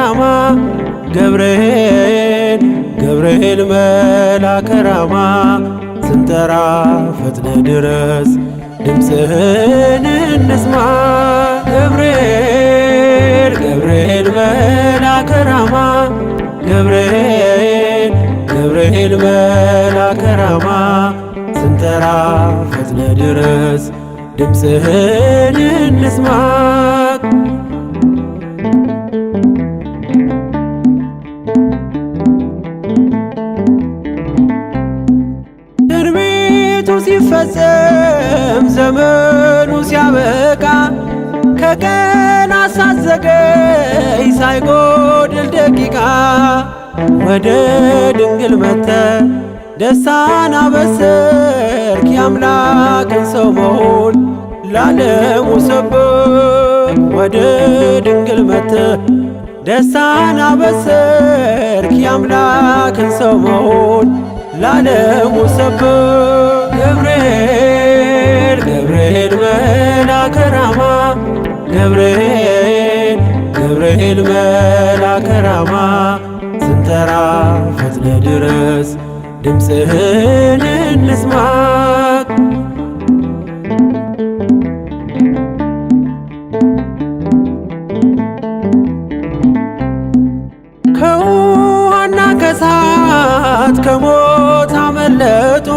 ራማ ገብርኤል ገብርኤል መልአከ ራማ ስንጠራ ፈጥነ ድረስ ድምፅህን እንስማ ገብርኤል ገብርኤል መልአከ ራማ ገብርኤል ገብርኤል መልአከ ራማ ስንጠራ ፈጥነ ድረስ ድምፅህን እንስማ ትንቢቱ ሲፈጸም ዘመኑ ሲያበቃ ከቀናት ሳትዘገይ ሳይጎድል ደቂቃ ወደ ድንግል መጥተ ደስታን አበሰርክ የአምላክን ሰው መሆን ለዓለሙ ሰበክ ወደ ድንግል መጥተ ደስታን አበሰርክ የአምላክን ሰው መሆን ለዓለሙ ሰበክ ገብርኤል ገብርኤል መልአከ ራማ ገብርኤል ገብርኤል መልአከ ራማ ስንጠራ ፈጥነ ድረስ ድምፅህን እንስማ ከውሃና ከእሳት ከሞት አመለጡ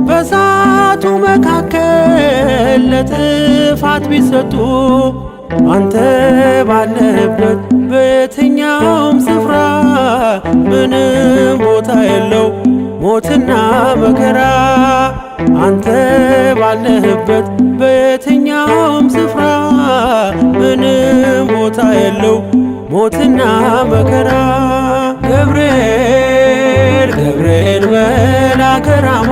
በእሳቱ መካከል ለጥፋት ቢሰጡ አንተ ባለህበት በየትኛውም ስፍራ ምንም ቦታ የለው ሞትና መከራ አንተ ባለህበት በየትኛውም ስፍራ ምንም ቦታ የለው ሞትና መከራ ገብርኤል ገብርኤል መልአከ ራማ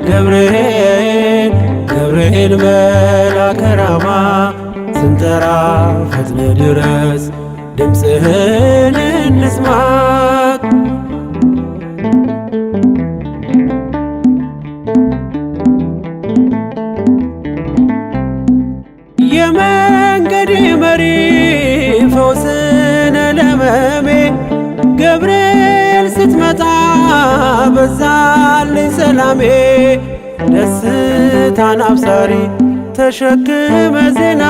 ገብርኤል ገብርኤል መልአከ ራማ ስንጠራ ፈጥነ ድረስ ድምፅህን እንስማ የመንገዴ መሪ ፈውስነ ለመሜ ገብርኤል ስትመጣ በዛልኝ ሰላሜ ደስታን አብሳሪ ተሸክመ ዜና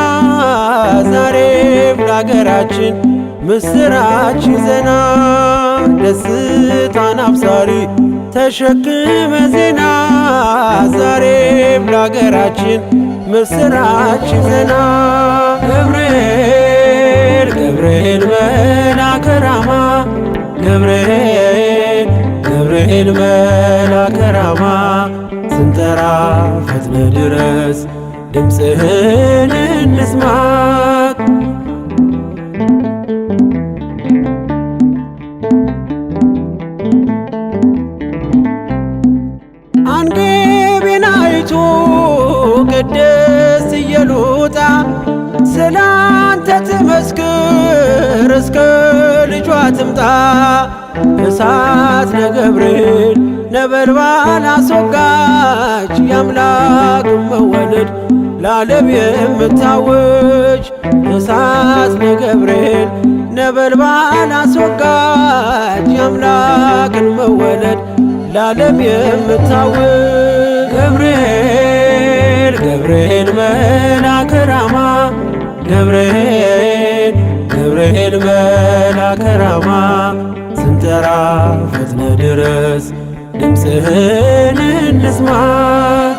ዛሬም ለአገራችን ምስራች ዜና ደስታን አብሳሪ ተሸክመ ዜና ዛሬም ለአገራችን ምስራች ዜና ገብርኤል ገብርኤል መልአከ ራማ ገብርኤል ገብርኤል መልአከ ራማ ስንጠራ ፈጥነ ድረስ ድምፅህን እንስማ አንጌቤናይቱ ቅድስት ኢየሉጣ ስላንተ ትመስክር እስከ ልጇ ትምጣ እሳት ነገብርኤል ነበልባል አስወጋች የአምላክን መወለድ ለዓለም የምታውጅ እሳት ነገብርኤል ነበልባል አስወጋች የአምላክን መወለድ ለዓለም የምታውጅ ገብርኤል ገብርኤል መልአከ ራማ ገብርኤል ገብርኤል መልአከ ራማ ስንጠራ ፈጥነ ድረስ ድምፅህን እንስማ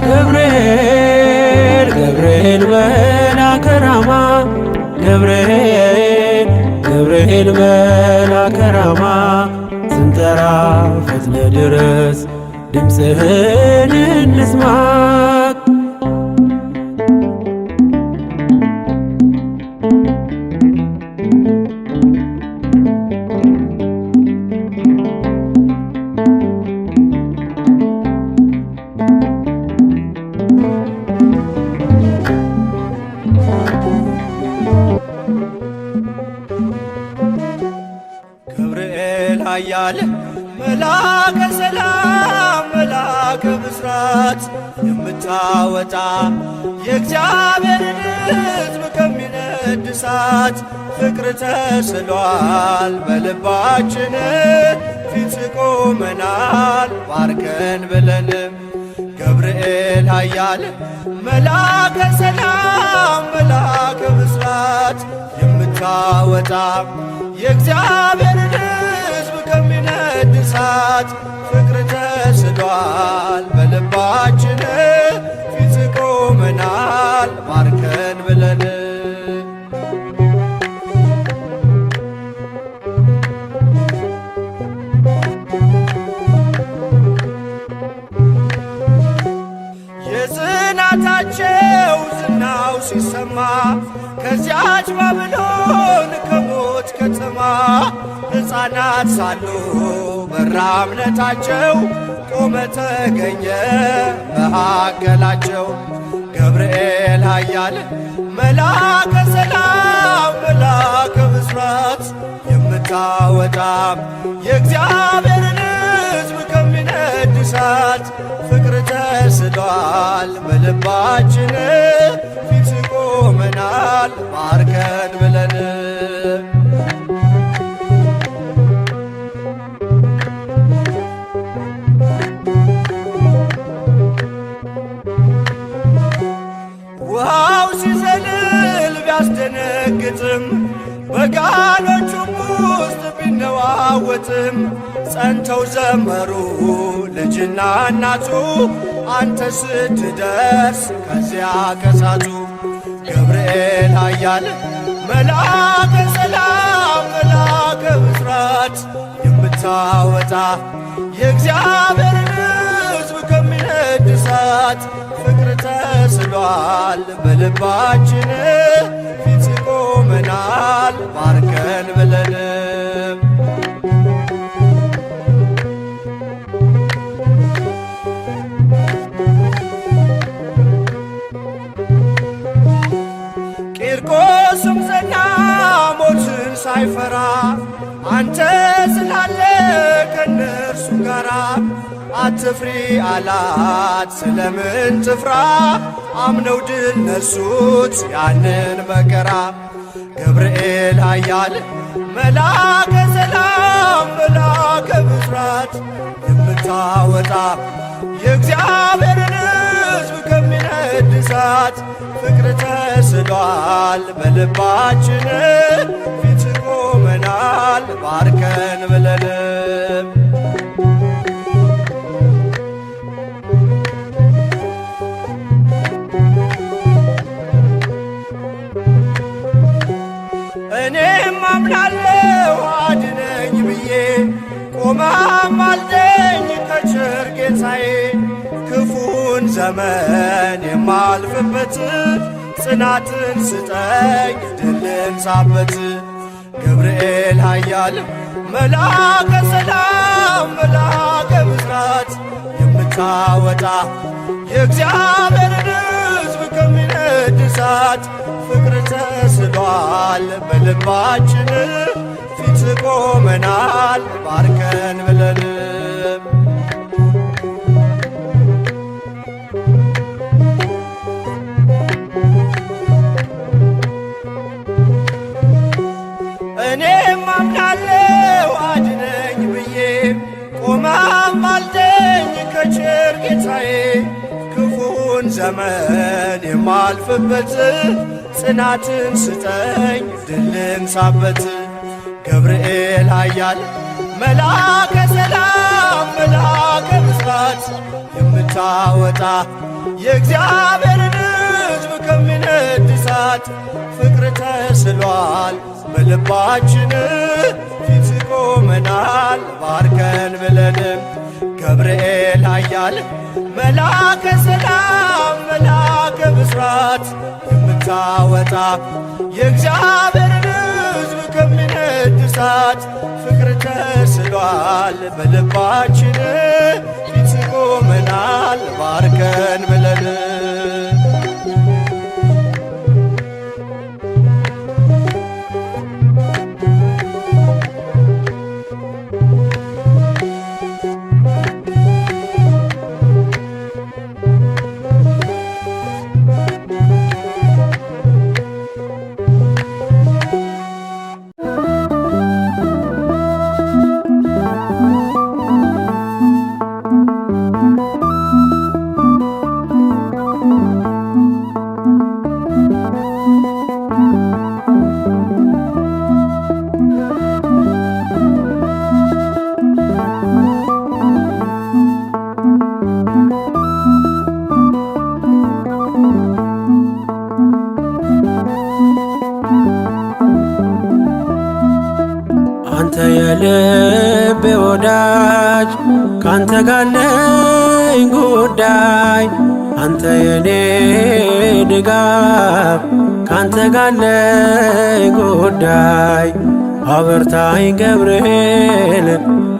ገብርኤል ገብርኤል መልአከ ራማ ገብርኤል ገብርኤል መልአከ ራማ ስንጠራ ፈጥነ ድረስ ድምፅህን እንስማ ገብርኤል ኃያል መልአከ ሰላም መልአከ ብስራት የምታወጣ የእግዚአብሔርን ሕዝብ ከሚነድ ከሚነድሳት ፍቅር ተስሏል በልባችን ፊት ቆመናል ባርከን ብለን ገብርኤል ኃያል መላከ ሰላም መላከ ብስራት የምታወጣ የእግዚአብሔርን ሕዝብ ከሚነድሳት ፍቅር ተስሏል በልባችን ፊት ቆመናል ባርከን ብለን የጽናታቸው ዝናው ሲሰማ ከዚያች ባቢሎን ከሞት ከተማ ሕፃናት ሳሉ በራ እምነታቸው ቆመ ተገኘ መሃከላቸው ገብርኤል ኃያል መላከ ሰላም መላከ ብስራት የምታወጣ የእግዚአብሔርን ሕዝብ ከሚነድሳት ፍቅር ተስሏል በልባችን ፊት ቆመናል ባርከን ብለን ውሃው ሲዘልል ቢያስደነግጥም በጋኖቹም ውስጥ ቢነዋወጥም ጸንተው ዘመሩ ልጅና እናቱ አንተ ስትደርስ ከዚያ ከሳቱ ገብርኤል ኃያል መላከ ሰላም መላከ ብስራት የምታወጣ የእግዚአብሔርን ሕዝብ ከሚነድሳት ፍቅር ተስሏል በልባችን ፊት ቆመናል ባርከን ብለን ቂርቆስም ጸና ሞትን ሳይፈራ አንተ ስላለ ከነርሱ ጋራ አትፍሪ አላት ስለምን ትፍራ አምነው ድል ነሱት ያንን መከራ ገብርኤል ኃያል መላከ ሰላም መላከ ብስራት የምታወጣ የእግዚአብሔርን ሕዝብ ከሚነድሳት ፍቅር ተስሏል በልባችን ፊት ቆመናል ባርከን ብለን እኔም አምናለሁ አድነኝ ብዬ ቆመህ አልደኝ ከቸር ጌታዬ ክፉን ዘመን የማልፍበት ጽናትን ስጠኝ ድልን ሳበት ገብርኤል ኃያል መላከ ሰላም መላከ ብስራት የምታወጣ የእግዚአብሔርን ሕዝብ ከሚነድሳት ፍቅር ተስሏል በልባችን ፊት ቆመናል ባርከን ብለን እኔም አምናለሁ አድነኝ ብዬ ቆመህ አልደኝ ከቸር ጌታዬ ክፉን ዘመን የማልፍበት ጽናትን ስጠኝ ድልን ሳበት ገብርኤል ኃያል መላከ ሰላም መላከ ብስራት የምታወጣ የእግዚአብሔርን ሕዝብ ከሚነድሳት ፍቅር ተስሏል በልባችን ፊት ቆመናል ባርከን ብለን ገብርኤል ኃያል መላከ ሰላም መላከ ብስራት የምታወጣ የእግዚአብሔርን ሕዝብ ከሚነድሳት ፍቅር ተስሏል በልባችን ፊት ቆመናል ባርከን ብለን የልቤ ወዳጅ ካንተ ጋለኝ ጉዳይ አንተ የኔ ድጋፍ ካንተ ጋለኝ ጉዳይ አበርታኝ ገብርኤል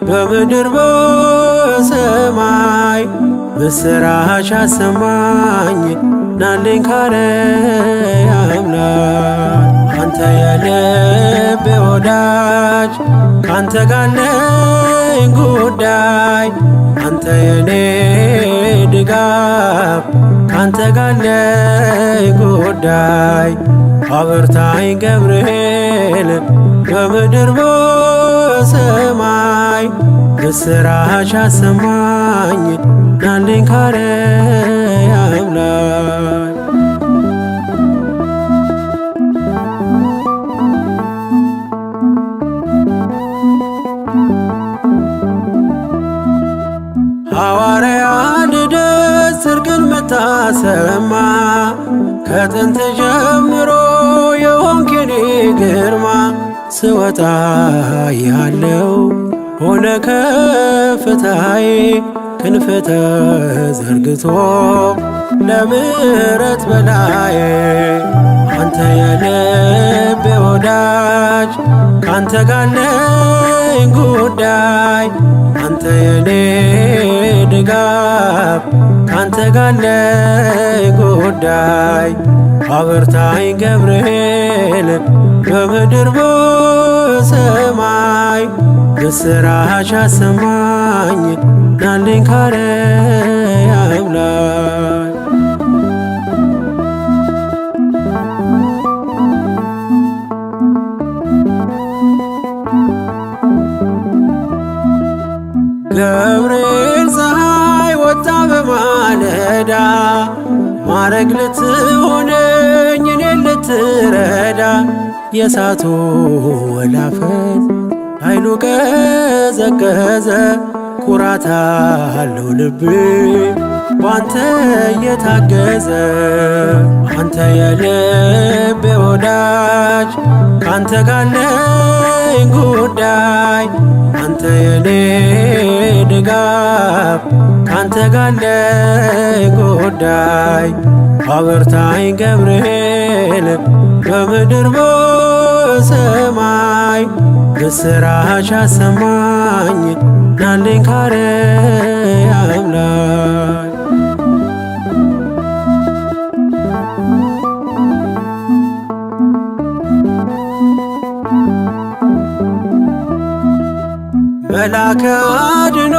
በምድር በሰማይ ምስራች አሰማኝ ናልኝ ካርያም ላይ አንተ የልቤ ወዳጅ ካንተ ጋለኝ ጉዳይ አንተ የኔ ድጋፍ ካንተ ጋለኝ ጉዳይ አበርታኝ ገብርኤል በምድር በሰማይ ምስራች አሰማኝ ናልኝ ካርያም ላይ ሐዋርያ ልደት ጽድቅን ምታሰማ ከጥንት ጀምሮ የሆንክ የኔ ግርማ ስወጣ ያለው ሆነ ከፍታዬ ክንፍ ተዘርግቶ ለምሕረት በላዬ አንተ የልቤ ወዳጅ ካንተ ጋለኝ ጉዳይ አንተ የኔ ድጋፍ ካንተ ጋለኝ ጉዳይ አበርታኝ ገብርኤል በምድር በሰማይ ምስራች አሰማኝ ናልኝ ካርያም ላይ ገብርኤል ፀሐይ ወጣ በማለዳ ማረግ ልትሆነኝ እኔን ልትረዳ የእሳቱ ወላፈን ኃይሉ ቀዘቀዘ ኩራት አለው ልቤ ባንተ እየታገዘ አንተ የልቤ ወዳጅ ካንተ ጋለኝ ጉዳይ አንተ የኔ ድጋፍ ካንተ ጋለኝ ጉዳይ አበርታኝ ገብርኤል በምድር በሰማይ ምስራች አሰማኝ ናልኝ ካርያም ላይ መልአከ አድኖ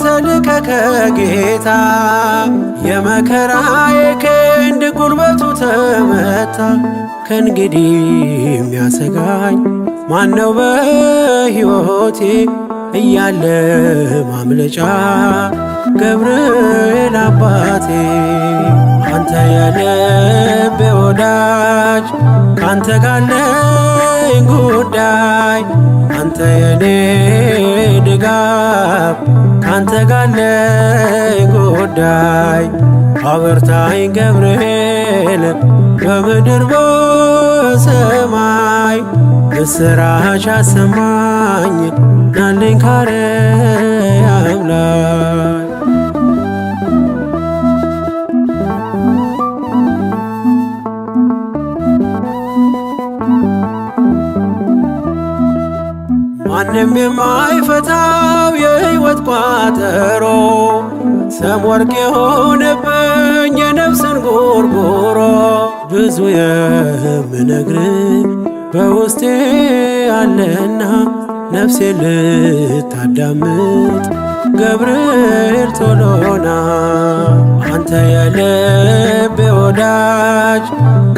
ተልከ ከጌታ የመከራዬ ክንድ ጉልበቱ ተመታ ከእንግዲህ የሚያሰጋኝ ማነው በሕይወቴ እያለ ማምለጫ ገብርኤል አባቴ አንተ የልቤ ወዳጅ ካንተ ጋለኝ ጉዳይ አንተ የኔ ድጋፍ ካንተ ጋለኝ ጉዳይ አበርታኝ ገብርኤል በምድር በሰማይ ምስራች አሰማኝ ናልኝ ካርያም ላይ ማንም የማይፈታው የሕይወት ቋጠሮ ሰም ወርቅ የሆነብኝ የነፍስን ጎርጎሮ ብዙ የምነግርህ በውስጤ አለና ነፍሴ ልታዳምጥ ገብርኤል ቶሎና አንተ የልቤ ወዳጅ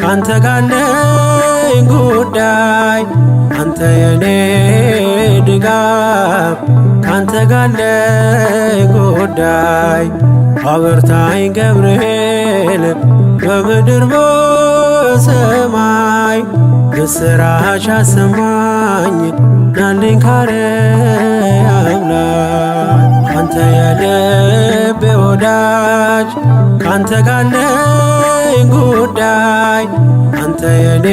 ካንተ ጋለኝ ጉዳይ አንተ የኔ ድጋፍ ካንተ ጋለኝ ጉዳይ አበርታኝ ገብርኤል በምድር በሰማይ ምስራች አሰማኝ ናልኝ ካርያም ላይ አንተ የልቤ ወዳጅ ካንተ ጋለኝ ጉዳይ አንተ የኔ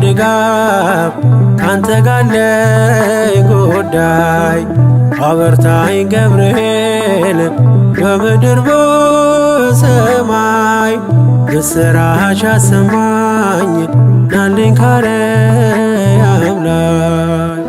ድጋፍ ካንተ ጋለኝ ጉዳይ አበርታኝ ገብርኤል በምድር በሰማይ ምስራች አሰማኝ ናልኝ ካርያም ላይ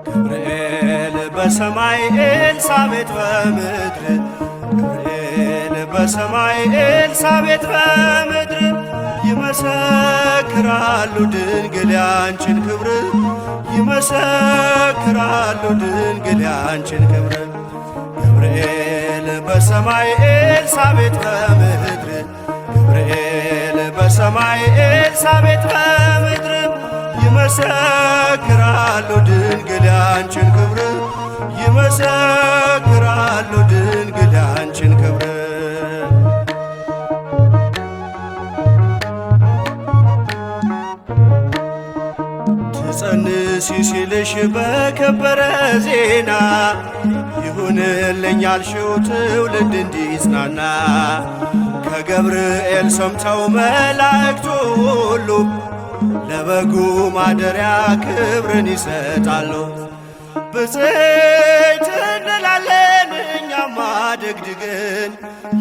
ገብርኤል በሰማይ ኤልሳቤጥ በምድር ገብርኤል በሰማይ ኤልሳቤጥ በምድር ይመሰክራሉ ድንግል ያንቺን ክብር ይመሰክራሉ ድንግል ያንቺን ክብር ገብርኤል በሰማይ ኤልሳቤጥ በምድር ገብርኤል በሰማይ ኤልሳቤጥ በምድር ይመሰክራሉ ድንግል ያንቺን ክብር ይመሰክራሉ ድንግል ያንቺን ክብር ትጸንሲ ሲልሽ በከበረ ዜና ይሁንልኝ ያልሽው ትውልድ እንዲጽናና ከገብርኤል ሰምተው መላእክቱ ሁሉ ለበጉ ማደሪያ ክብርን ይሰጣሉ። ብፅዕት እንላለን እኛማ ደግድገን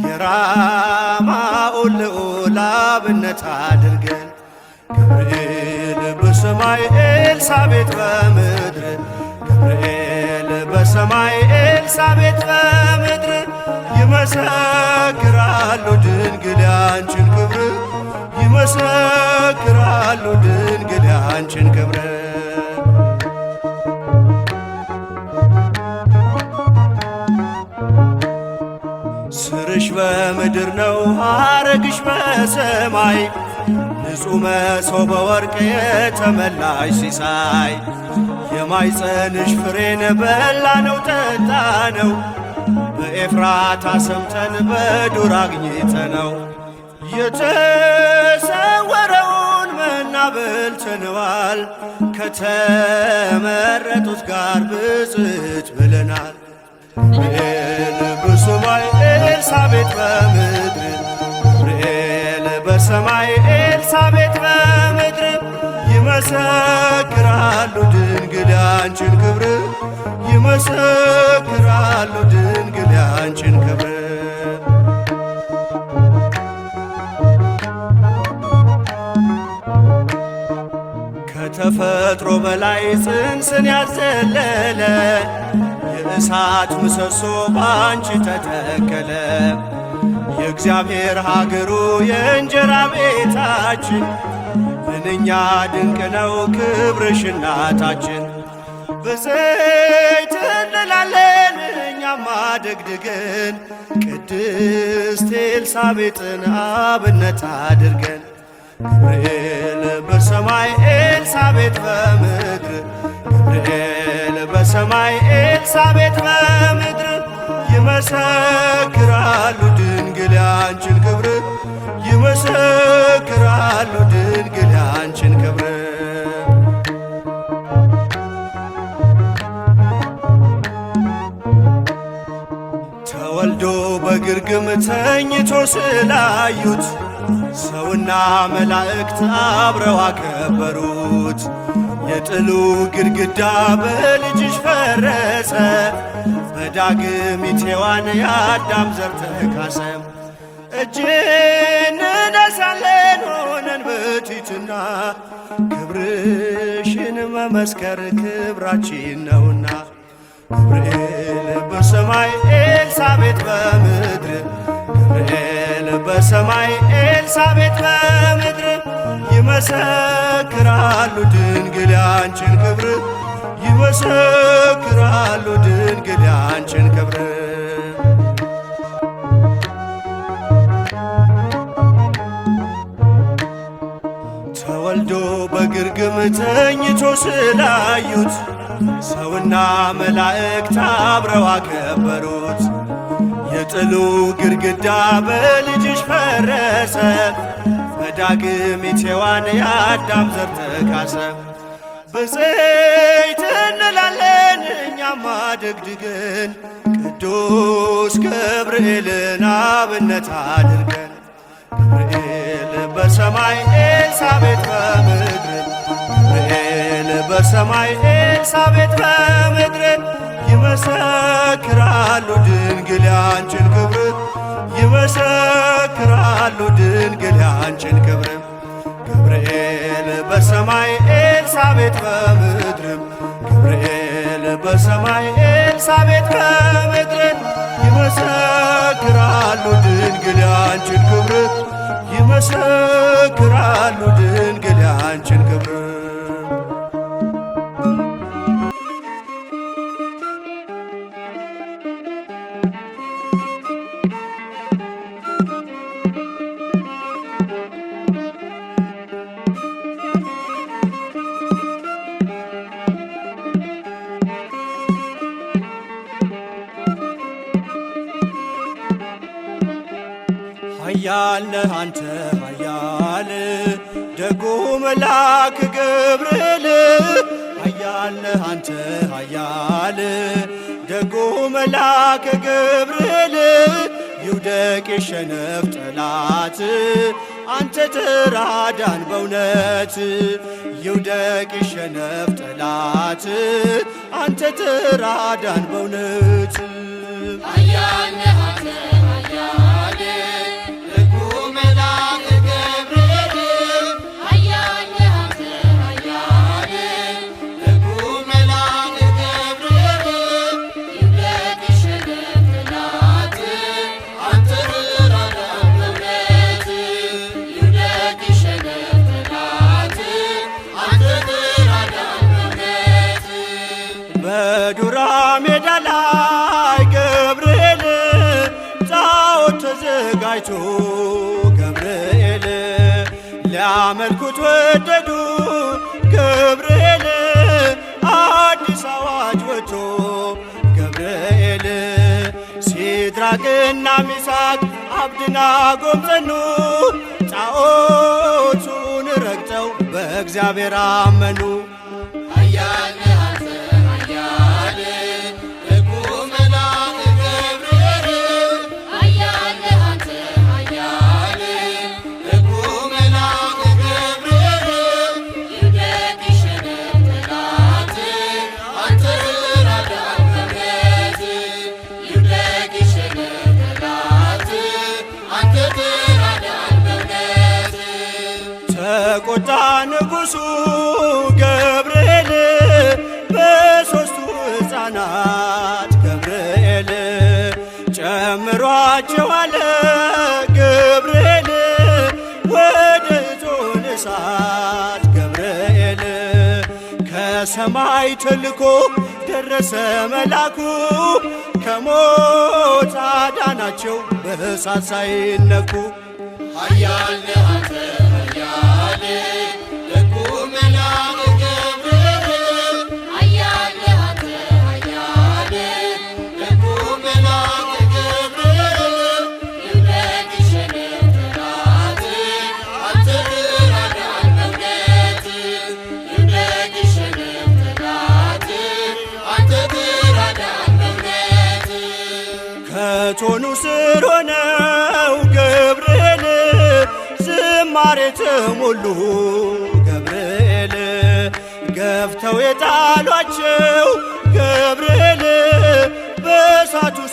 የራማውን ልዑል አብነት አድርገን ገብርኤል በሰማይ ኤልሳቤጥ በምድር ገብርኤል በሰማይ ኤልሳቤጥ በምድር ይመሰክራሉ ድንግል ያንቺን ክብር ይመሰክራሉ ድንግል ያንቺን ክብር ስርሽ በምድር ነው ሐረግሽ በሰማይ ንጹሕ መሶበ ወርቅ የተመላሽ ሲሳይ የማይጸንሽ ፍሬን በላነው ጠጣነው በኤፍራታ ሰምተን በዱር አግኝተነው የተሰወረውን መና በልተነዋል ከተመረጡት ጋር ብፅዕት ብለናል። ገብርኤል በሰማይ ኤልሳቤጥ በምድር ገብርኤል በሰማይ ኤልሳቤጥ በምድር ይመሰክራሉ ድንግል ያንቺን ክብር ይመሰክራሉ ድንግል ያንቺን ክብር ከተፈጥሮ በላይ ጽንስን ያዘለለ የእሳት ምሰሶ ባንቺ ተተከለ የእግዚአብሔር ሀገሩ የእንጀራ ቤታችን ምንኛ ድንቅ ነው ክብርሽ እናታችን ብፅዕት እንላለን እኛማ ደግድገን ቅድስት ኤልሳቤጥን አብነት አድርገን ገብርኤል በሰማይ ኤልሳቤጥ በምድር ገብርኤል በሰማይ ኤልሳቤጥ በምድር ይመሰክራሉ ድንግል ያንቺን ክብር ይመሰክራሉ ድንግል ያንቺን ክብር ተወልዶ በግርግም ተኝቶ ስላዩት ሰውና መላእክት አብረው አከበሩት። የጥሉ ግድግዳ በልጅሽ ፈረሰ በዳግሚት ሔዋን የአዳም ዘር ተካሰ። እጅን እንነሳለን ሆነን በትሕትና ክብርሽን መመስከር ክብራችን ነውና። ገብርኤል በሰማይ ኤልሳቤጥ በምድር ገብርኤል በሰማይ ኤልሳቤጥ በምድር ይመሰክራሉ ድንግል ያንቺን ክብር ይመሰክራሉ ድንግል ያንቺን ክብር። ተወልዶ በግርግም ተኝቶ ስላዩት ሰውና መላእክት አብረው አከበሩት። የጥሉ ግድግዳ በልጅሽ ፈረሰ በዳግሚት ሔዋን የአዳም ዘር ተካሰ። ብፅዕት እንላለን እኛም አደግድገን ቅዱስ ገብርኤልን አብነት አድርገን። ገብርኤል በሰማይ ኤልሳቤጥ በምድር ገብርኤል በሰማይ ኤልሳቤጥ በምድር ይመሰክራሉ ድንግል ያንቺን ክብር ይመሰክራሉ ድንግል ያንቺን ክብር። ገብርኤል በሰማይ ኤልሳቤጥ በምድር ገብርኤል በሰማይ ኤልሳቤጥ በምድር ይመሰክራሉ ድንግል ያንቺን ክብር ይመሰክራሉ ድንግል ያንቺን ክብር። ኃያል ነህ አንተ ኃያል ደጉ መልአክ ገብርኤል ኃያል ነህ አንተ ኃያል ደጉ መልአክ ገብርኤል ይውደቅ የሸነፍ ጠላት አንተ ተራዳን በእውነት ይውደቅ የሸነፍ ጠላት አንተ ተራዳን በእውነት። ኃያል ነህ አንተ ኃያል ደጉ መልአክ ገብርኤል ኃያል ነህ አንተ ኃያል ደጉ መልአክ ገብርኤል ይውደቅ የሸነፍ ጠላት አንተ ተራዳን በእውነት ይውደቅ የሸነፍ ጠላት አንተ ተራዳን በእውነት። በዱራ ሜዳ ላይ ገብርኤል ጣዖት ተዘጋጅቶ ገብርኤል ሊያመልኩት ወደዱ ገብርኤል አዲስ አዋጅ ወጥቶ ገብርኤል ሲድራቅና ሚሳቅ አብደናጎም ጸኑ ጣዖቱን ረግጠው በእግዚአብሔር አመኑ። ኃያል ነህ አንተ ኃያል ደጉ መልአክ ገብርኤል ኃያል ነህ አንተ ኃያል ደጉ መልአክ ገብርኤል ይውደቅ የሸነፍ ጠላት አንተ ተራዳን በእውነት ይውደቅ የሸነፍ ጠላት አንተ ተራዳን በእውነት። ተቆጣ ንጉሡ ገብርኤል በሦስቱ ሕፃናት ገብርኤል ጨምሯቸው አለ ገብርኤል ወደ እቶነ እሳት ገብርኤል ከሰማይ ተልኮ ደረሰ መላኩ ከሞት አዳናቸው በእሳት ሳይነኩ። ኃያል ነህ አንተ ኃያል ደጉ መልአክ ገብርኤል ኃያል ነህ አንተ ኃያል ደጉ መልአክ ገብርኤል ይውደቅ የሸነፍ ጠላት አንተ ተራዳን በእውነት ይውደቅ የሸነፍ ጠላት አንተ ተራዳን በእውነት። ከቶኑ ስር ሆነው ገብርኤል ዝማሬ ተሞሉ ገብርኤል ገፍተው የጣሏቸው ገብርኤል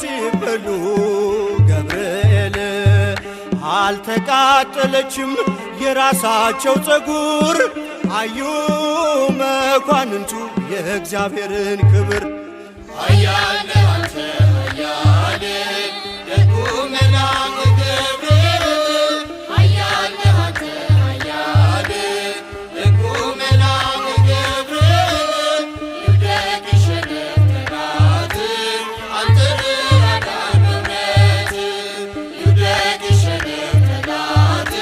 ሲበሉ ገብርኤል አልተቃጠለችም የራሳቸው ፀጉር አዩ መኳንንቱ የእግዚአብሔርን ክብር። ኃያል ነህ አንተ ኃያል ደጉ መልአክ ገብርኤል ኃያል ነህ አንተ ኃያል ደጉ መልአክ ገብርኤል ይውደቅ ይሸነፍ ጠላት አንተ ትራዳን በእውነት ይውደቅ ይሸነፍ ጠላት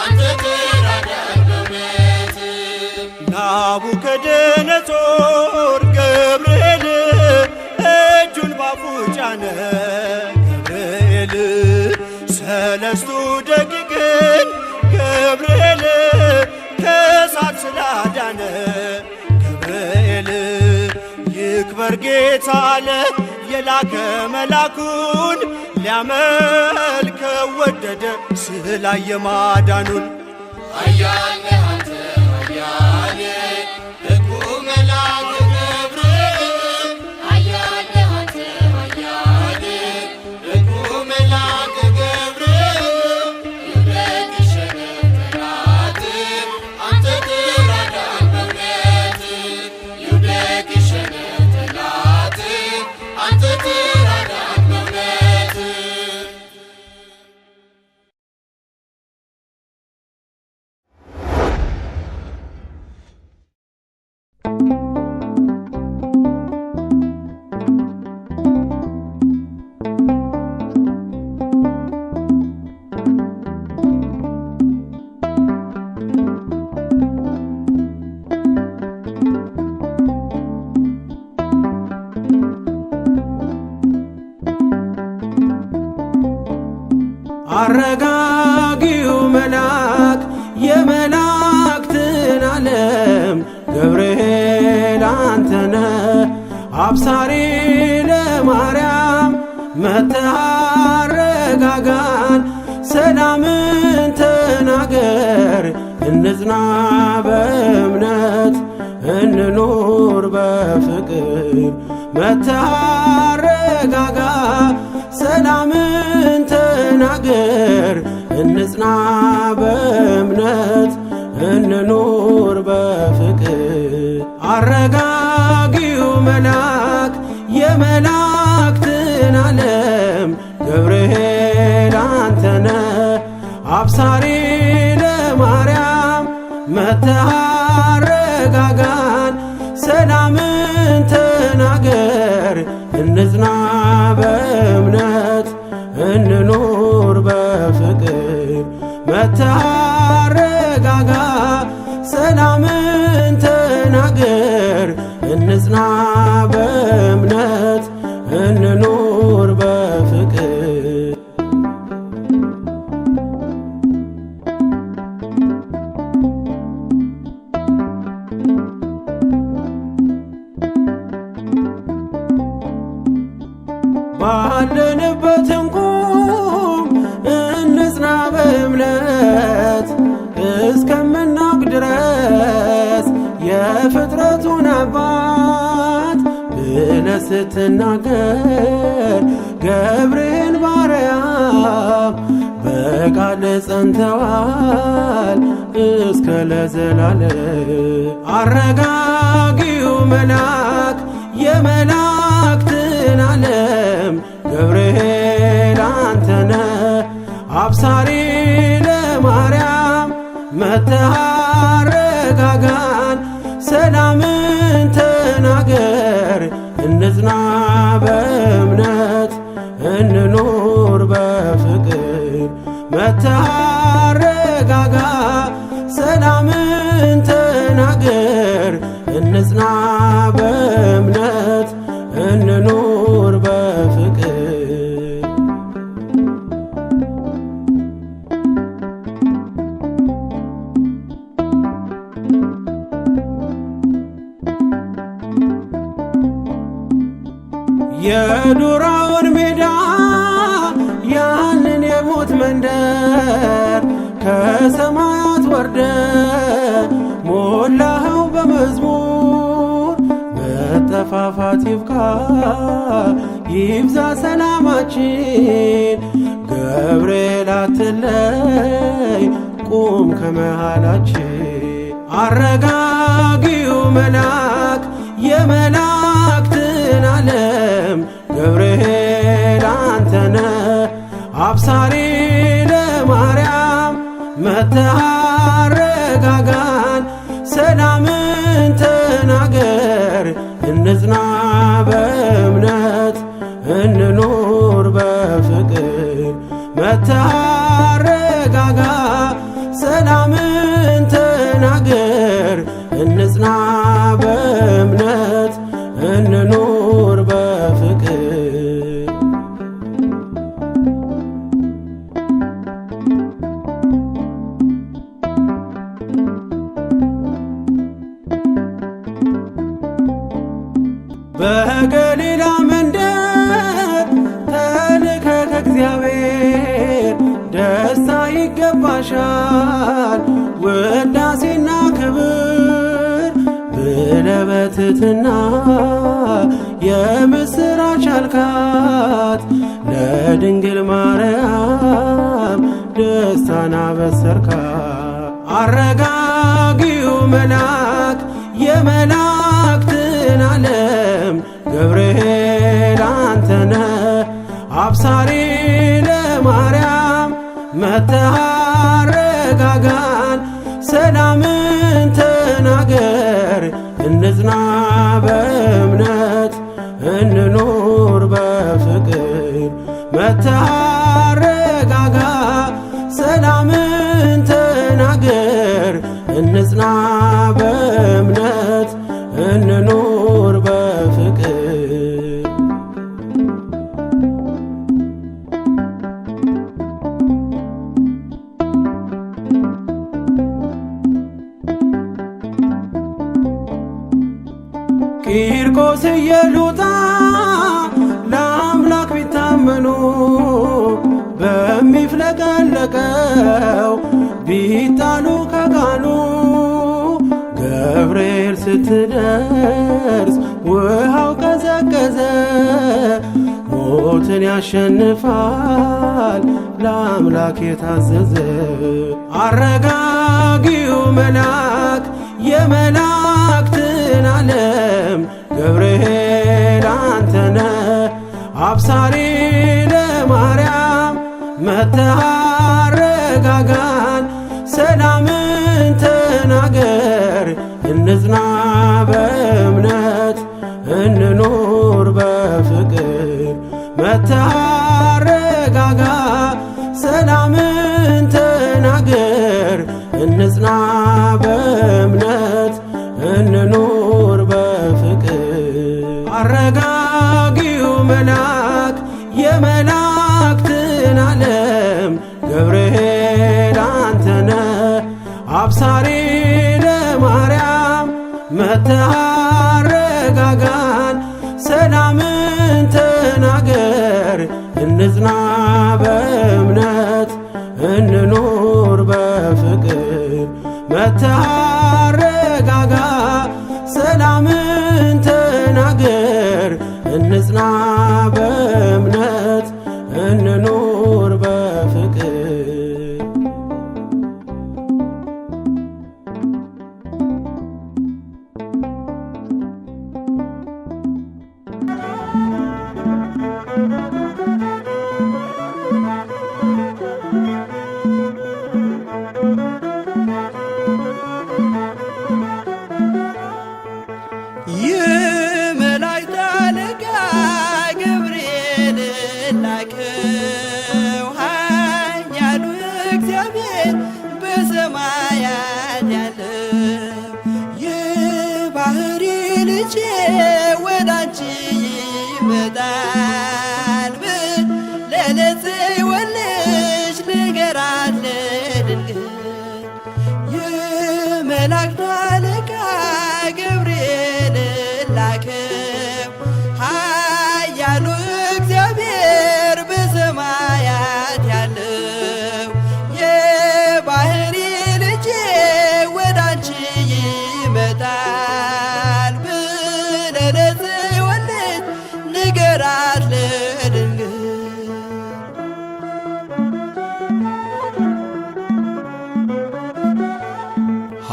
አንተ ትራዳን በእውነት። ናቡከደነጾር ገብርኤል እጁን ባፉ ጫነ ገብርኤል ሰለስቱ ደቂቅን ገብርኤል ከእሳት ስላዳነ ገብርኤል ይክበር ጌታ አለ የላከ መላኩን ሊያመልከው ወደደ ስላየ ማዳኑን። ኃያል ነህ አንተ ኃያል ደጉ መልአክ ገብርኤል ኃያል ነህ አንተ ኃያል ደጉ መልአክ ገብርኤል ይውደቅ ይሸነፍ ጠላት አንተ ትራዳን በእውነት ይውደቅ ይሸነፍ ጠላት አንተ ትራዳን በእውነት። አረጋጊው መልአክ የመላእክትን ዓለም ገብርኤል አንተነ አብሳሪ ለማርያም መጥተህ አረጋጋን ሰላምን ተናገር እንጽና በእምነት እንኑር በፍቅር መጥተህ አረጋጋ ሰላምን ተናገር እንጽና በእምነት እንኑር በፍቅር። አረጋጊው መልአክ የመላእክትን ዓለም ገብርኤል አንተነ አብሳሪ ለማርያም መጥተህ አረጋጋን ሰላምን ተናገር እንጽና በእምነት እንኑር በፍቅር መጥተህ አረጋጋ ሰላምን ተናገር እንጽና በእምነት እንኑር በፍቅር። ባለንበት እንቁም እንጽና በእምነት እስከምናውቅ ድረስ የፍጥረቱን አባት ብለህ ስትናገር ገብርኤል ባርያም በቃል ጸንተዋል እስከ ለዘላለም። አረጋጊው መልአክ የመላእክትን ዓለም ገብርኤል አንተነ አብሳሪ ለማርያም መጥተህ አረጋጋን ሰላምን ተናገር እንጽና በእምነት እንኑር በፍቅር መጥተህ አረጋጋ ሰላምን ተናገር እንጽና በእምነት እንኑር በፍቅር። የዱራውን ሜዳ ያንን የሞት መንደር ከሰማያት ወርደ ሞላኸው በመዝሙር መጠፋፋት ይብቃ ይብዛ ሰላማችን። ገብርኤል አትለይ ቁም ከመሃላችን። አረጋጊው መልአክ የመላእክትን ዓለም ገብርኤል አንተነ አብሳሪ ለማርያም መጥተህ አረጋጋን። ሰላምን ተናገር እንጽና በእምነት እንኑር በፍቅር። መጥተህ አረጋጋ ሰላምን ተናገር እንጽና በእምነት እንኑር በፍቅር። በገሊላ መንደር ተልከ ከእግዚአብሔር ደስታ ይገባሻል ውዳሴና ክብር ብለህ በትሕትና የምስራች አልካት። ለድንግል ማርያም ደስታን አበሰርካት። አረጋጊው መልአክ የመላእክትን ዓለም ገብርኤል አንተነ አብሳሪ ለማርያም መጥተህ አረጋጋን። ሰላምን ተናገር እንጽና በእምነት እንኑር በፍቅር። መጥተህ አረጋጋ ሰላምን ተናገር እንጽና በእምነት እንኑር በፍቅር። ቂርቆስ ኢየሉጣ ለአምላክ ቢታመኑ በሚፍለቀለቀው ቢጣሉ ከጋኑ ገብርኤል ስትደርስ ውሃው ቀዘቀዘ። ሞትን ያሸንፋል ለአምላክ የታዘዘ። አረጋጊው መልአክ የመላእክትን ዓለም ገብርኤል አንተነ አብሳሪ ለማርያም መጥተህ አረጋጋን። ሰላምን ተናገር እንጽና በእምነት እንኑር በፍቅር። መጥተህ አረጋጋ ሰላምን ተናገር እንጽና በእምነት እንኑር በፍቅር። አረጋጊው መልአክ የመላእክትን ዓለም ገብርኤል አንተነ አብሳሪ ለማርያም መጥተህ አረጋጋን። ሰላምን ተናገር እንጽና በእምነት እንኑር በፍቅር። መጥተህ አረጋጋ ሰላምን ተናገር እንጽና በእምነት እንኑር በፍቅር። የመላእክት አለቃ ገብርኤል ላከው ኃያሉ እግዚአብሔር በሰማያት ያለው የባሕሪ ልጄ ወዳንቺ ይመጣል ብለህ ለጽዮን ንገራት ለድንግል። የመላእክት አለቃ ገብርኤል ላከው ኃያሉ እግዚአብሔር በሰማያት ያለው የባሕሪ ልጄ ወዳንቺ ይመጣል ብለህ ለጽዮን ንገራት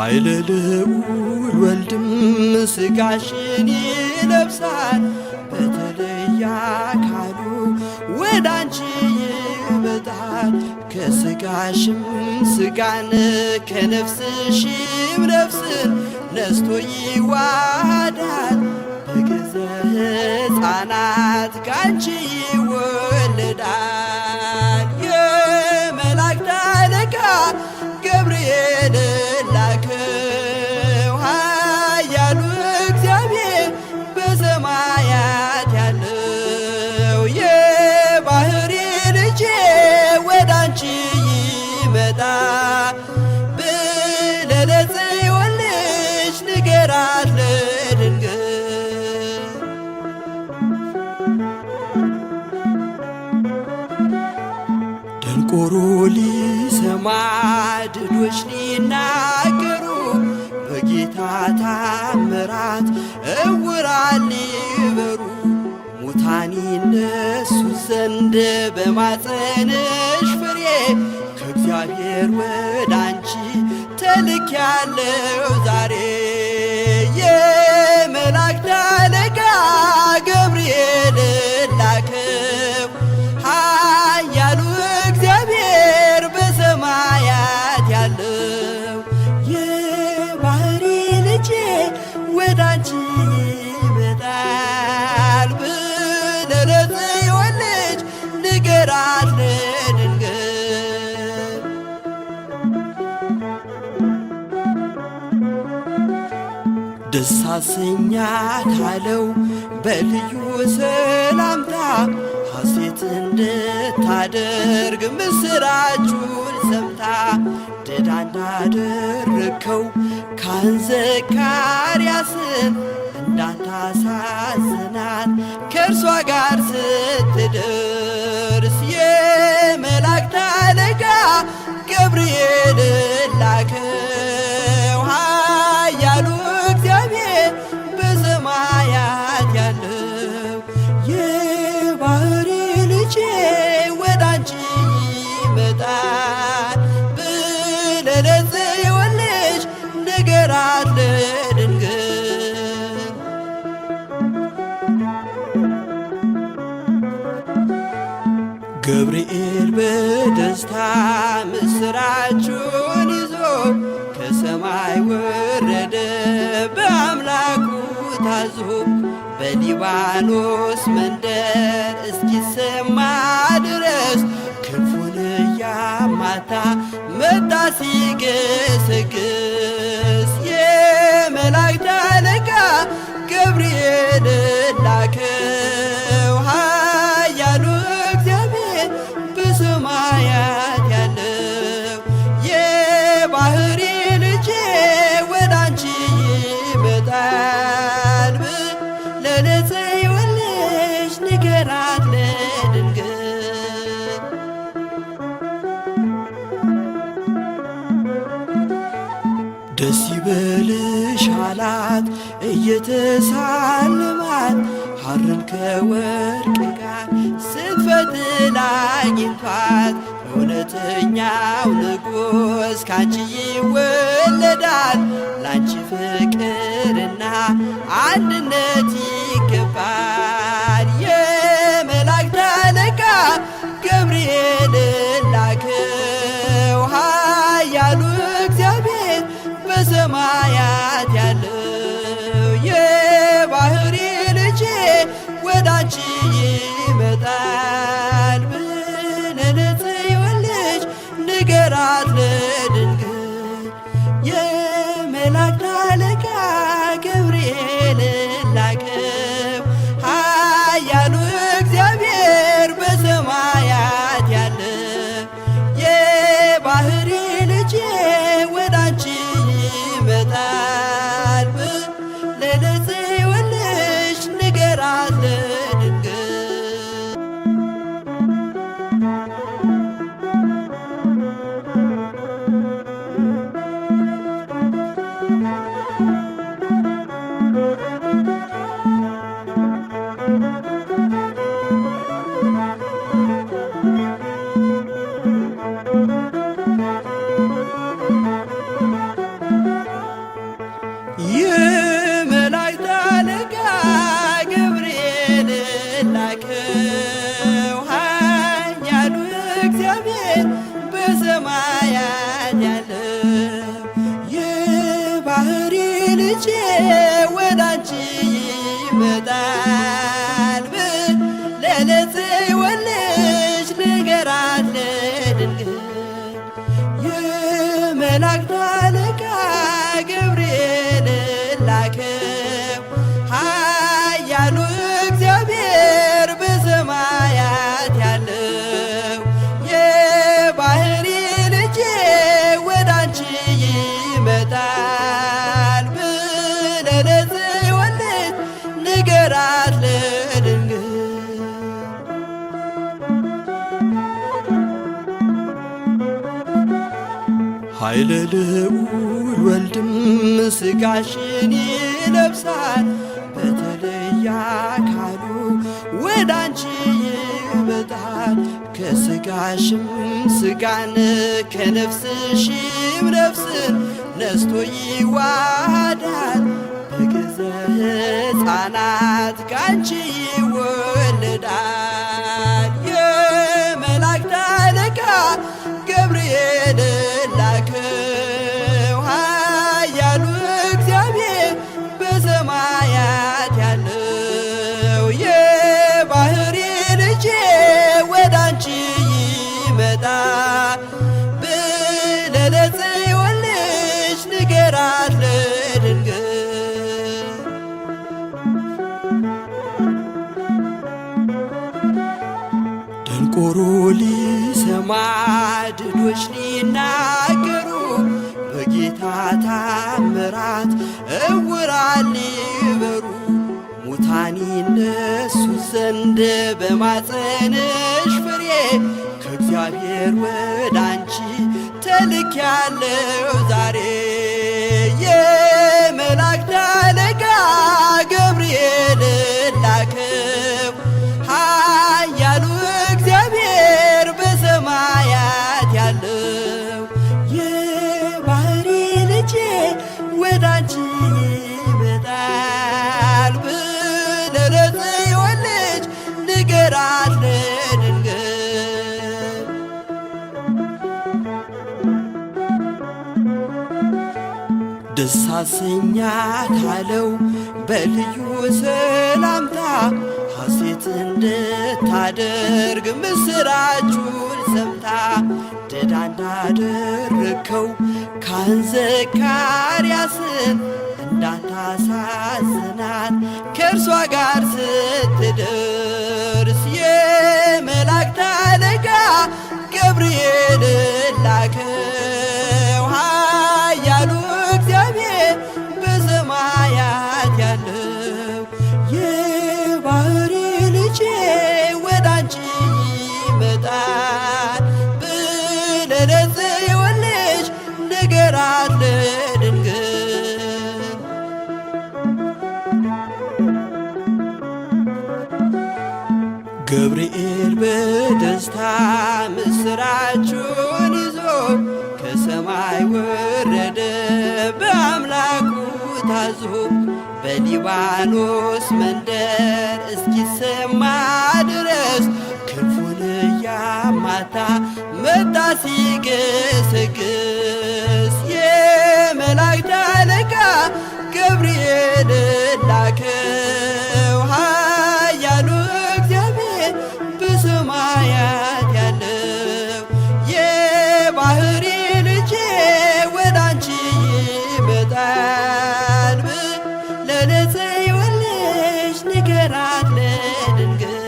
ኃይለ ልዑል ወልድም ሥጋሽን ይለብሳል በተለየ አካሉ ወደ አንቺ ይመጣል። ከሥጋሽም ሥጋን ከነፍስሽም ነፍስን ነስቶ ይዋሃዳል። በገዛ ሕፃናት ካንቺ ይወለዳል። የመላእክት አለቃ ገብርኤል ላከው ኃያሉ እግዚአብሔር በሰማያት ያለው የባሕሪ ልጄ ወደ አንቺ ይመጣ ብለህ ለጽዮን ልጅ ንገራት ለድንግል። ደንቆሮ ሊሰማ ድዶች ሊናገሩ በጌታ ታምራት ዕውራን ሊበሩ ሙታን ይነሱ ዘንድ በማፀንሽ ፍሬ ከእግዚአብሔር ወደ አንቺ ተልኬያለሁ ዛሬ። የመላእክት አለቃ ገብርኤል ላከው ኃያሉ እግዚአብሔር በሰማያት ያለው የባሕሪ ልጄ ወደ አንቺ ይመጣል ብለህ ለጽዮን ልጅ ንገራት ለድንግል። ደስ አሰኛት አለው በልዩ ሰላምታ ሐሴት እንድታደርግ ምስራቹን ሰምታ ድዳ እንዳደረግከው ካህን ዘካርያስን እንዳታሳዝናት ከእርሷ ጋር ስትደርስ የመላእክት አለቃ ገብርኤል ላከው ኃያሉ እግዚአብሔር በሰማያት ያለው የባሕሪ ልጄ ወደ አንቺ ይመጣል ብለህ ለጽዮን ልጅ ንገራት ለድንግል። ገብርኤል በደስታ ምስራቹን ይዞ ከሰማይ ወረደ በአምላኩ ታዞ በሊባኖስ መንደር እስኪሰማ ድረስ ክንፉን እያማታ መጣ ሲገሰግስ የመላእክት አለቃ ገብርኤል ላከው ኃያሉ እግዚአብሔር በሰማያት ያለው የባሕሪ ልጄ ወደ አንቺ ይመጣል ብለህ ለጽዮን ልጅ ንገራት ለድንግል። ደስ ይበልሽ አላት እየተሳለማት ሐርን ከወርቅ ጋር ስትፈትል አግኝቷት እውነተኛው ንጉሥ ካንቺ ይወለዳል። ላንቺ ፍቅርና አንድነት ይገባል። የመላእክት አለቃ ገብርኤል ላከው ኃያሉ እግዚአብሔር በሰማያት ያለው የባሕሪ ልጄ ወደ አንቺ ይመጣል ብለህ ለጽዮን ልጅ ንገራት ለድንግል። የመላእክት አለቃ ገብርኤል ላከው ኃያሉ እግዚአብሔር በሰማያት ያለው የባሕሪ ልጄ ወደ አንቺ ይመጣል ብለህ ለጽዮን ልጅ ንገራት ለድንግል። ይመጣል ብለህ ለጽዮን ልጅ ንገራት ለድንግል። የመላእክት አለቃ ገብርኤልን ላከው ኃያሉ እግዚአብሔር በሰማያት ያለው የባሕሪ ልጄ ወዳንቺ ይመጣል ብለህ ለጽዮን ልጅ ንገራት ለድንግል። ኃይለ ልዑል ወልድም ሥጋሽን ይለብሳል በተለየ አካሉ ወዳንቺ ይመጣል። ከሥጋሽም ሥጋን ከነፍስሽም ነፍስን ነስቶ ይዋሃዳል። በገዘ ሕፃናት ካንቺ ይወለዳል። የመላእክት አለቃ ገብርኤልን ላከው ኃያሉ እግዚአብሔር በሰማያት ያለው የባሕሪ ልጄ ወዳንቺ ይመጣል ብለህ ለጽዮን ልጅ ንገራት ለድንግል። ደንቆሮ ሊሰማ ድዶች ሊናገሩ በጌታ ታምራት ዕውራን ሊበሩ ሙታን ይነሱ ዘንድ በማፀንሽ ፍሬ ከእግዚአብሔር ወዳንቺ ተልኬያለሁ ዛሬ። የመላእክት አለቃ ገብርኤልን ላከው ኃያሉ እግዚአብሔር በሰማያት ያለው የባሕሪ ልጄ ወዳንቺ ይመጣል ብለህ ለጽዮን ልጅ ንገራት ለድንግል። ደስ አሰኛት አለው በልዩ ሰላምታ ሐሴት እንድታደርግ ምስራቹን ሰምታ ድዳ እንዳደረግከው ካህን ዘካርያስን እንዳታሳዝናት ከእርሷ ጋር ስትደርስ የመላእክት አለቃ ገብርኤልን ላከው ኃያሉ እግዚአብሔር በሰማያት ያለው የባሕሪ ልጄ ወዳንቺ ይመጣል ብለህ ለጽዮን ልጅ ንገራት ለድንግል። ገብርኤል በደስታ ምስራቹን ይዞ ከሰማይ ወረደ በአምላኩ ታዞ በሊባኖስ መንደር እስኪሰማ ድረስ ክንፉን እያማታ መጣ ሲገሰግስ። የመላእክት አለቃ ገብርኤልን ላከው ኃያሉ እግዚአብሔር በሰማያት ያለው የባሕሪ ልጄ ወዳንቺ ይመጣል ብለህ ለጽዮን ልጅ ንገራት ለድንግል።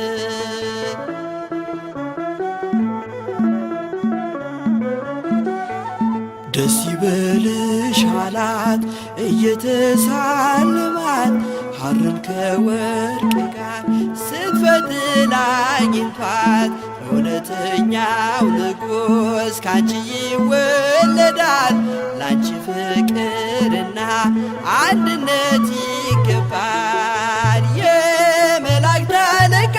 ደስ ይበልሽ አላት እየተሳለማት ሐርን ከወርቅ ጋር ስትፈትል አግኝቷት እውነተኛው ንጉሥ ካንቺ ይወለዳል። ላንቺ ፍቅርና አንድነት ይገባል። የመላእክት አለቃ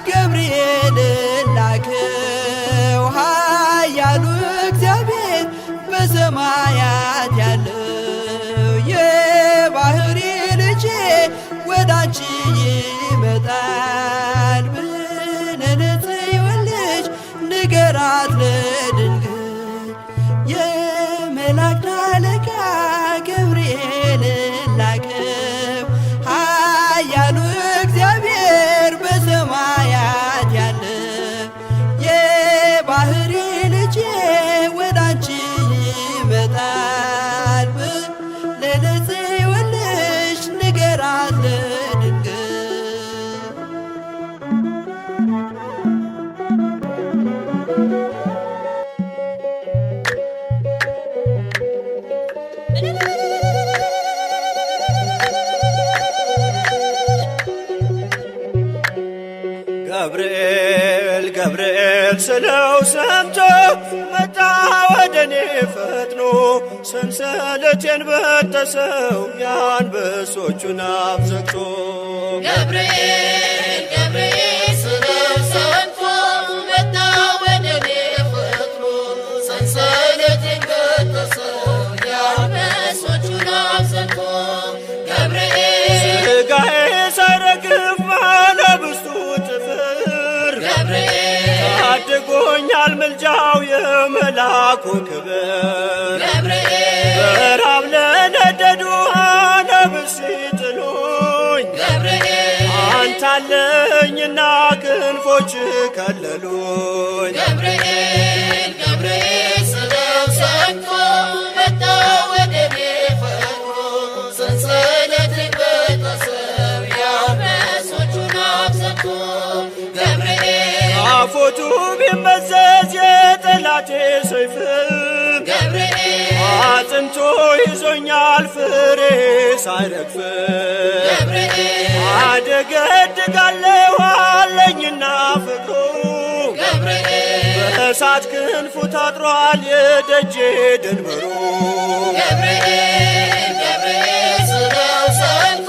ገብርኤልን ላከው ኃያሉ እግዚአብሔር በሰማያት ያለው የባሕሪ ልጄ ወዳንቺ ይመጣል ብለህ ለጽዮን ልጅ ንገራት ለድንግል። የመላእክት አለቃ ገብርኤልን ላከው ኃያሉ ገብርኤል ገብርኤል ስለው ሰምቶ መጣ ወደኔ ፈጥኖ ሰንሰለቴን በጠሰው የአንበሶቹን አፍ ዘግቶ ገብርኤል ገብርኤል ስለው ሰምቶ መጣ ወደኔ ፈጥኖ ሰንሰለቴን በጠሰው የአንበሶቹን አፍ ዘግቶ ገብርኤል ሥጋዬ ሳይረግፍ ባለብዙ ጥፍር ታድጎኛል ምልጃው የመልአኩ ክብር በራብ ለነደዱ ነብስ ሲጥሉኝ አንተ አለኝና ክንፎች ከለሉኝ ገብርኤል ገብርኤል ስለው ሰምቶ መጣ ወደኔ ፈጥኖ ሰንሰለቴን በጠሰው የአንበሶቹን አፍ ዘግቶ ገብርኤል አፎቱ ቢመዘዝ የጠላቴ ሰይፍ ገብርኤል አጥንቶ ይዞኛል ፍሬ ሳይረግፍ ገብርኤል አደገድጋለሁ አለኝና ፍቅሩ ገብርኤል በእሳት ክንፉ ታጥሯል የደጄ ድንበሩ ገብርኤል ገብርኤል ስለው ሰምቶ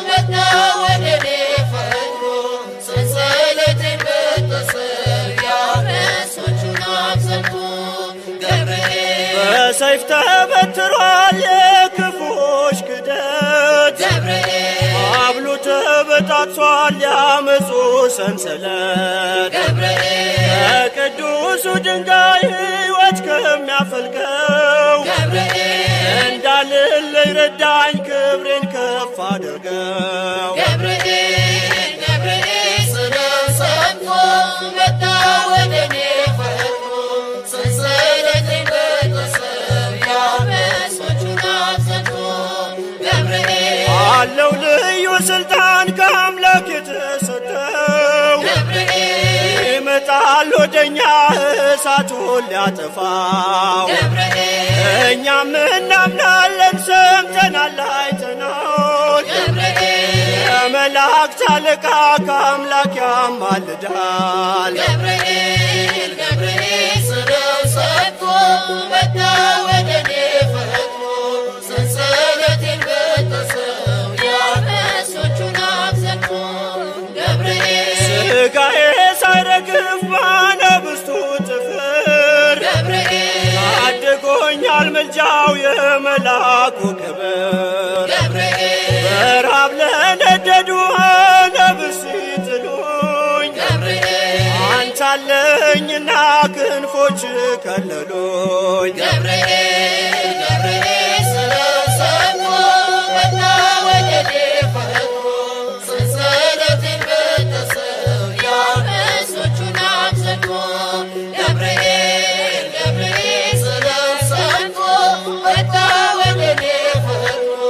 መጣ ወደኔ ፈጥኖ ሰንሰለቴን በጠሰው የአንበሶቹን አፍ ዘግቶ ገብርኤል በሰይፍ ተበትሯል የክፉዎች ክደት ገብርኤል አብሉ ተበጣጥሷል ያመፁ ሰንሰለት ገብርኤል ከቅዱሱ ድንጋይ ሕይወት ከሚያፈልቀው ገብርኤል እንዳልለይ ረዳኝ ክብሬን ከፍ አድርገው ገብርኤል ገብርኤል ስለው ሰምቶ መጣ ወደኔ ፈጥኖ ሰንሰለቴን በጠሰው የአንበሶቹን አፍ ዘግቶ ገብርኤል አለው ልዩ ስልጣን ከአምላክ የተሰጠው ገብርኤል ይመጣል ወደኛ እሳቱን ሊያጠፋው ገብርኤል እኛም እናምናለን ሰምተናል አይተናል ገብርኤል የመላእክት አለቃ ከአምላክ ያማልዳል ገብርኤል ገብርኤል ስለው ሰምቶ መጣ ወደኔ ፈጥኖ ሰንሰለቴን በጠሰው የአንበሶቹን አፍ ዘግቶ ገብርኤል ሥጋዬ ሳይረግፍ ባነብስቱ ጥፍር ገብርኤል ታድጎኛል ምልጃው የመልአኩ ክብር ገብርኤል በራብ ለነደዱ ነብስ ሲጥሉኝ ገብርኤል አንተ አለኝና ክንፎች ከለሉኝ ገብርኤል ገብርኤል ስለው ሰምቶ መጣ ወደኔ ፈጥኖ ሰንሰለቴን በጠሰው የአንበሶቹን አፍ ዘግቶ ገብርኤል ገብርኤል ስለው ሰምቶ መጣ ወደኔ ፈጥኖ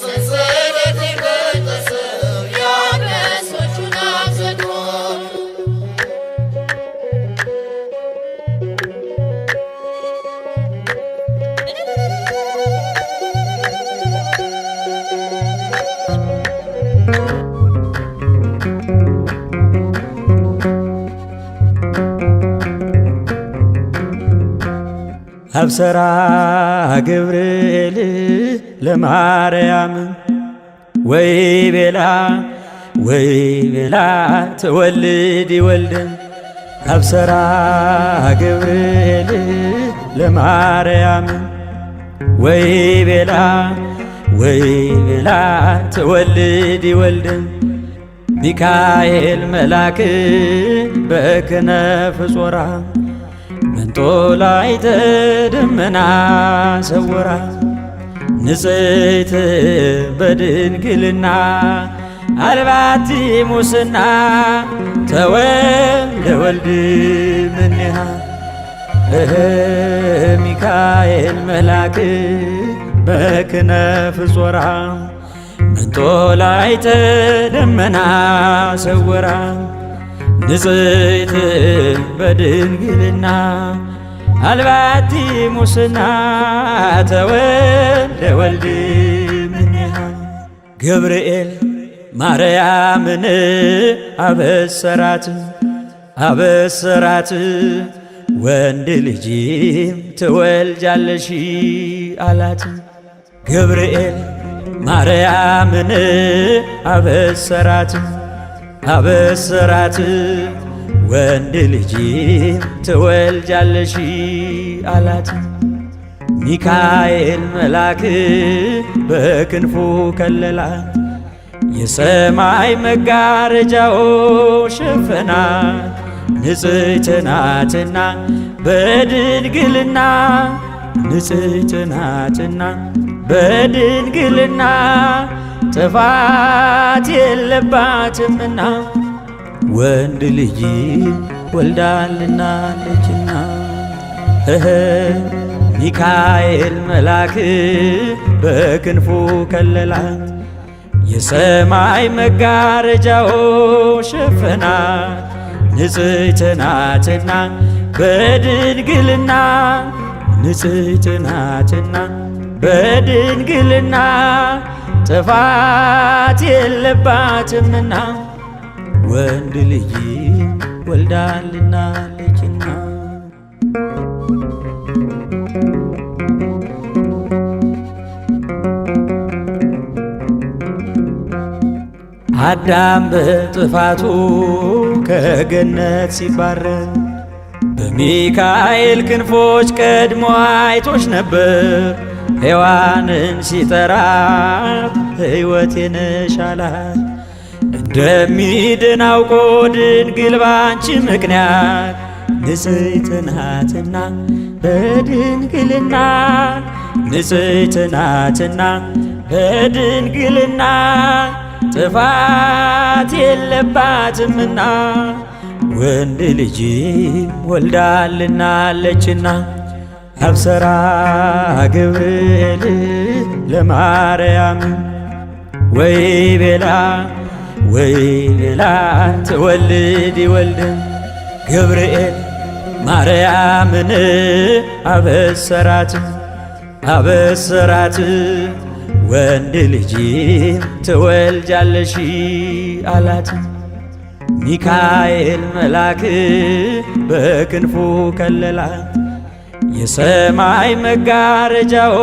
ሰንሰለቴን በጠሰው የአንበሶቹን አፍ ዘግቶ አብሰራ ገብርኤል ለማርያም ወይ ቤላ ትወልድ ይወልድን አብሰራ ገብርኤል ለማርያም ወይ ቤላ ትወልድ ይወልድን ሚካኤል መልአክ በክነፍ ጾራ መንጦላዕተ ደመና ሰወራ ንጽሕት በድንግልና አልባቲ ሙስና ተወልደ ወልድ እምኔሃ ሚካኤል መልአክ በክነፍ ጾራ መንጦላዕተ ደመና ሰወራ ንጽሕት በድንግልና አልባቲ ሙስና ተወልደ ወልድ እምኔሃ ገብርኤል ማርያምን አበሰራት አበሰራት ወንድ ልጅም ትወልጃለሽ አላት። ገብርኤል ማርያምን አበሰራት አበሰራት ወንድ ልጅም ትወልጃለሽ አላት። ሚካኤል መልአክ በክንፉ ከለላት፣ የሰማይ መጋረጃው ሸፈናት። ንጽሕት ናትና በድንግልና ንጽሕት ናትና በድንግልና ጥፋት የለባትምና ወንድ ልጅ ወልዳልናለችና። ሚካኤል መልአክ በክንፉ ከለላት፣ የሰማይ መጋረጃው ሸፈናት። ንጽሕት ናትና በድንግልና ንጽሕት ናትና በድንግልና ጥፋት የለባትምና ወንድ ልጅ ወልዳልናለችና። አዳም በጥፋቱ ከገነት ሲባረር በሚካኤል ክንፎች ቀድሞ አይቶሽ ነበር። ሔዋንን ሲጠራት ሕይወቴ ነሽ አላት። እንደሚድን አውቆ ድንግል ባንቺ ምክንያት ንጽሕት ናትና በድንግልና ንጽሕት ናትና በድንግልና ጥፋት የለባትምና ወንድ ልጅ ወልዳልናለችና። አብሰራ ገብርኤል ለማርያም ወይ ቤላ ትወልድ ወልድ። ገብርኤል ማርያምን አበሰራት አበሰራት ወንድ ልጅ ትወልጃለሽ አላት። ሚካኤል መልአክ በክንፉ ከለላት፣ የሰማይ መጋረጃው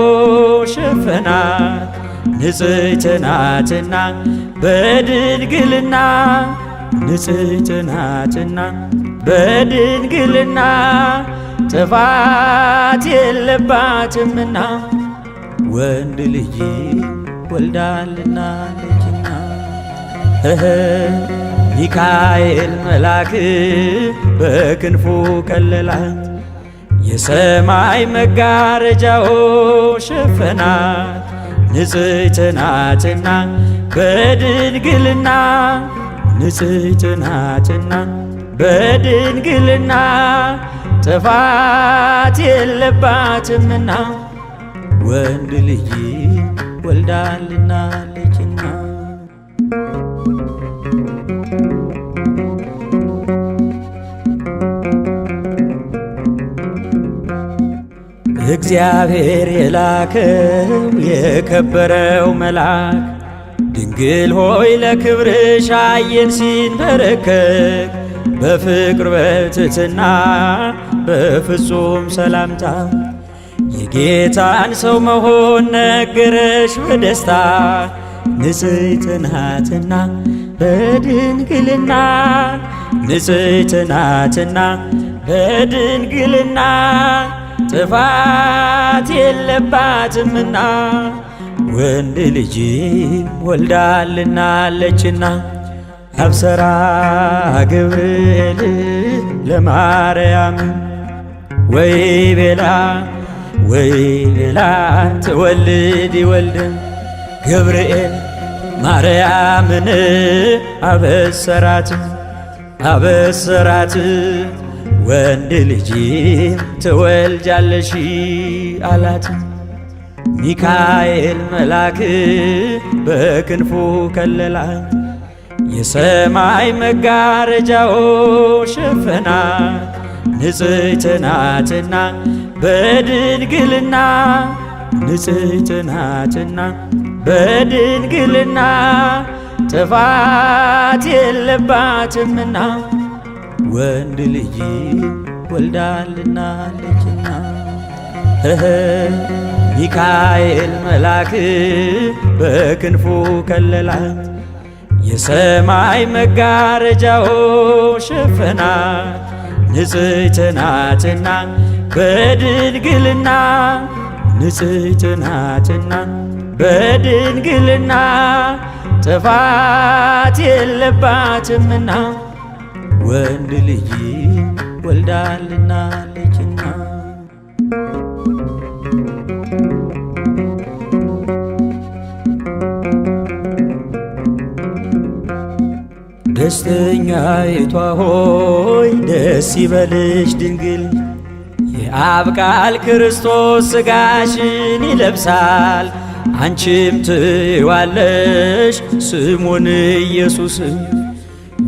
ሸፈናት። ንጽሕት ናትና በድንግልና ንጽሕት ናትና በድንግልና ጥፋት የለባትምና ወንድ ልጅ ወልዳልናለችና። ሚካኤል መልአክ በክንፉ ከለላት፣ የሰማይ መጋረጃው ሸፈናት። ንጽሕት ናትና በድንግልና ንጽሕት ናትና በድንግልና ጥፋት የለባትምና ወንድ ልጅ ወልዳልናለችና። እግዚአብሔር የላከው የከበረው መልአክ ድንግል ሆይ ለክብርሽ አየን ሲንበረከክ፣ በፍቅር በትሕትና በፍጹም ሰላምታ የጌታን ሰው መሆን ነገረሽ በደስታ። ንጽሕት ናትና በድንግልና ንጽሕት ናትና በድንግልና ጥፋት የለባትምና ወንድ ልጅ ወልዳልናለችና። አብሰራ ገብርኤል ለማርያም ወይ ቤላ ትወልድ ወልድ። ገብርኤል ማርያምን አበሰራት አበሰራት ወንድ ልጅ ትወልጃለሽ አላት። ሚካኤል መልአክ በክንፉ ከለላት፣ የሰማይ መጋረጃው ሸፈናት። ንጽሕት ናትና በድንግልና ንጽሕት ናትና በድንግልና ጥፋት የለባትምና ወንድ ልጅ ወልዳልናለችና ሚካኤል መልአክ በክንፉ ከለላት የሰማይ መጋረጃው ሸፈናት ንጽሕት ናትና በድንግልና ንጽሕት ናትና በድንግልና ጥፋት የለባትምና ወንድ ልጅ ወልዳልናለችና ደስተኛይቷ ሆይ ደስ ይበልሽ ድንግል የአብ ቃል ክርስቶስ ሥጋሽን ይለብሳል አንቺም ትይዋለሽ ስሙን ኢየሱስ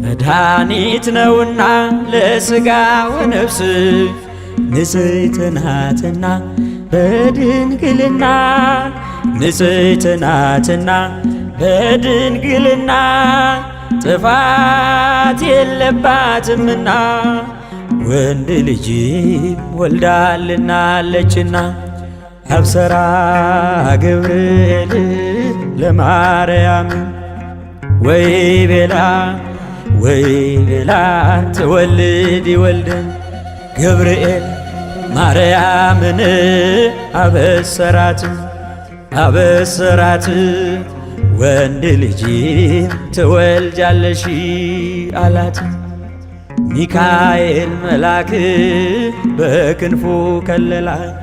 መድኃኒት ነውና ለሥጋ ወነፍስ ንጽሕት ናትና በድንግልና ንጽሕት ናትና በድንግልና ጥፋት የለባትምና ወንድ ልጅ ወልዳልናለችና አብሰራ ገብርኤል ለማርያም ወይ ቤላ ትወልድ ይወልድ ገብርኤል ማርያምን አበሰራት ወንድ ልጅ ትወልጃለሽ አላት ሚካኤል መልአክ በክንፉ ከለላት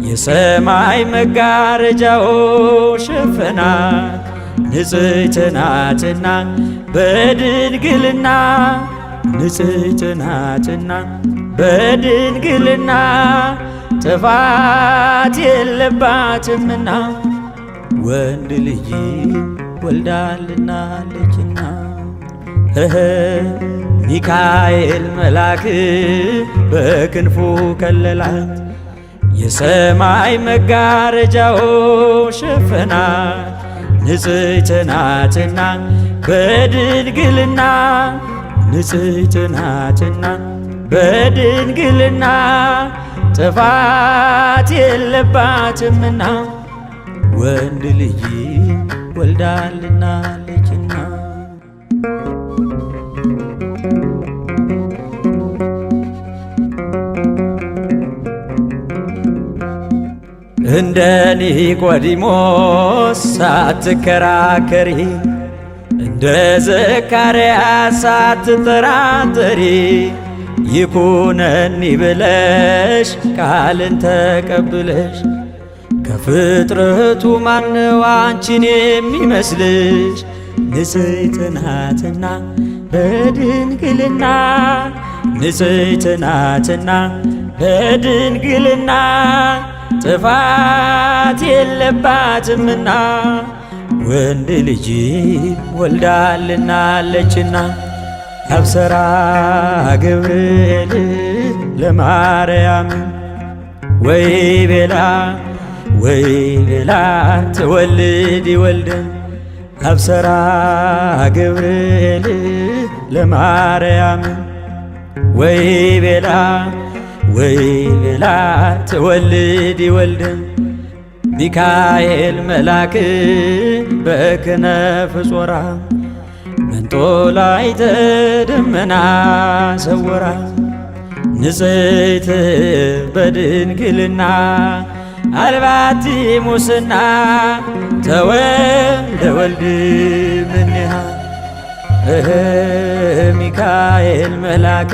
የሰማይ መጋረጃው ሸፈናት ንጽሕት ናትና በድንግልና ንጽሕት ናትና በድንግልና ጥፋት የለባትምና ወንድ ልጅ ወልዳልናለችና ሚካኤል መልአክ በክንፉ ከለላት የሰማይ መጋረጃው ሸፈናት ንጽሕት ናትና በድንግልና ንጽሕት ናትና በድንግልና ጥፋት የለባትምና ወንድ ልጅ ወልዳልናለችና እንደ ኒቆዲሞስ ሳትከራከሪ እንደ ዘካርያስ ሳትጠራጠሪ ይኩነኒ ብለሽ ቃልን ተቀብለሽ ከፍጥረቱ ማነው አንቺን የሚመስልሽ ንጽሕት ናትና በድንግልና ንጽሕት ናትና በድንግልና ጥፋት የለባትምና ወንድ ልጅ ወልዳልናለችና አብሰራ ገብርኤል ለማርያም ወይ ቤላ ትወልድ ይወልድ አብሰራ ገብርኤል ለማርያም ወይ ቤላ ትወልድ ይወልድ ሚካኤል መልአክ በክነፍ ጾራ መንጦላዕተ ደመና ሰወራ ንጽሕት በድንግልና አልባቲ ሙስና ተወልደ ወልድ እምኔሃ ሚካኤል መልአክ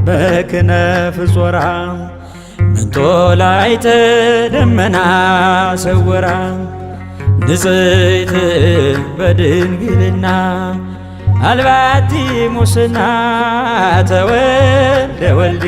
በክነፍ ጾራ መንጦላዕተ ደመና ሰወራ ንጽሕት በድንግልና አልባቲ ሙስና ተወልደ ወልድ